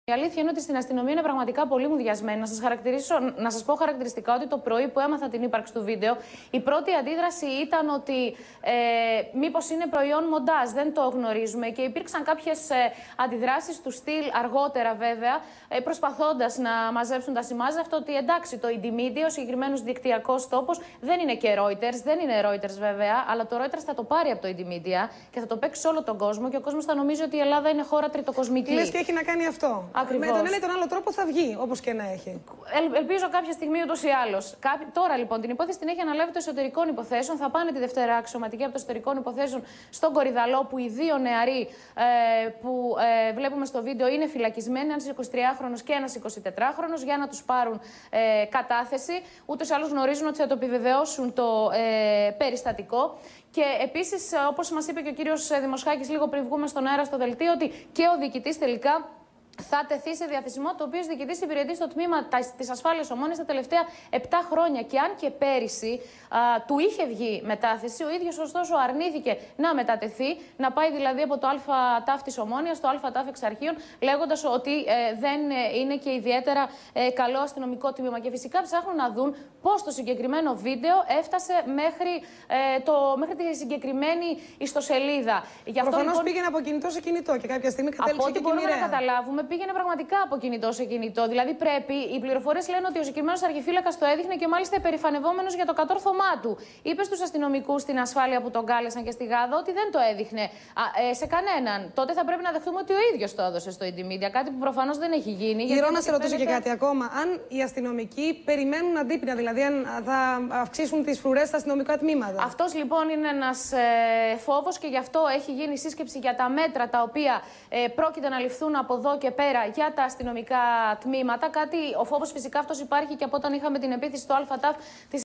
Η αλήθεια είναι ότι στην αστυνομία είναι πραγματικά πολύ μουδιασμένη. Να σας πω χαρακτηριστικά ότι το πρωί που έμαθα την ύπαρξη του βίντεο, η πρώτη αντίδραση ήταν ότι μήπως είναι προϊόν μοντάζ, δεν το γνωρίζουμε. Και υπήρξαν κάποιες αντιδράσεις του στυλ αργότερα βέβαια, προσπαθώντας να μαζέψουν τα σημάδια. Αυτό ότι εντάξει, το Indymedia, ο συγκεκριμένος δικτυακός τόπος, δεν είναι και Reuters, δεν είναι Reuters βέβαια, αλλά το Reuters θα το πάρει από το Indymedia και θα το παίξει σε όλο τον κόσμο και ο κόσμος θα νομίζει ότι η Ελλάδα είναι χώρα τριτοκοσμική. Λες και έχει να κάνει αυτό. Ακριβώς. Με τον ένα ή τον άλλο τρόπο θα βγει, όπως και να έχει. Ελπίζω κάποια στιγμή ούτως ή άλλως. Τώρα λοιπόν την υπόθεση την έχει αναλάβει το εσωτερικών υποθέσεων. Θα πάνε τη Δευτέρα αξιωματικοί από το εσωτερικών υποθέσεων στον Κορυδαλό, που οι δύο νεαροί που βλέπουμε στο βίντεο είναι φυλακισμένοι, ένας 23χρονος και ένας 24χρονος, για να τους πάρουν κατάθεση. Ούτως ή άλλως γνωρίζουν ότι θα το επιβεβαιώσουν το περιστατικό. Και επίσης, όπως μας είπε και ο κύριος Δημοσχάκης λίγο πριν βγούμε στον αέρα στο δελτίο, ότι και ο διοικητής τελικά θα τεθεί σε διαθεσιμότητα, ο οποίος διοικητής υπηρετεί στο τμήμα της ασφάλειας Ομόνοιας τα τελευταία 7 χρόνια. Και αν και πέρυσι του είχε βγει μετάθεση, ο ίδιος ωστόσο αρνήθηκε να μετατεθεί, να πάει δηλαδή από το ΑΤΑΦ της Ομόνοιας στο ΑΤΑΦ εξ αρχείων, λέγοντας ότι δεν είναι και ιδιαίτερα καλό αστυνομικό τμήμα. Και φυσικά ψάχνουν να δουν πώς το συγκεκριμένο βίντεο έφτασε μέχρι τη συγκεκριμένη ιστοσελίδα. Προφανώς λοιπόν, πήγαινε από κινητό σε κινητό και κάποια στιγμή κατέληξε και μπορούμε να καταλάβουμε, πήγαινε πραγματικά από κινητό σε κινητό. Δηλαδή, οι πληροφορίες λένε ότι ο συγκεκριμένος αρχιφύλακας το έδειχνε και μάλιστα υπερηφανευόμενος για το κατόρθωμά του. Είπε στους αστυνομικούς στην ασφάλεια που τον κάλεσαν και στη Γάδα ότι δεν το έδειχνε σε κανέναν. Τότε θα πρέπει να δεχτούμε ότι ο ίδιος το έδωσε στο Indymedia. Κάτι που προφανώς δεν έχει γίνει. Η Ρώνα σε ρωτούσε και κάτι ακόμα. Αν οι αστυνομικοί περιμένουν αντίπεινα, δηλαδή αν θα αυξήσουν τις φρουρές στα αστυνομικά τμήματα. Αυτός λοιπόν είναι ένας φόβος και γι' αυτό έχει γίνει σύσκεψη για τα μέτρα τα οποία πρόκειται να ληφθούν από εδώ και πέρα για τα αστυνομικά τμήματα. Ο φόβος φυσικά αυτός υπάρχει και από όταν είχαμε την επίθεση στο ΑΤΑΦ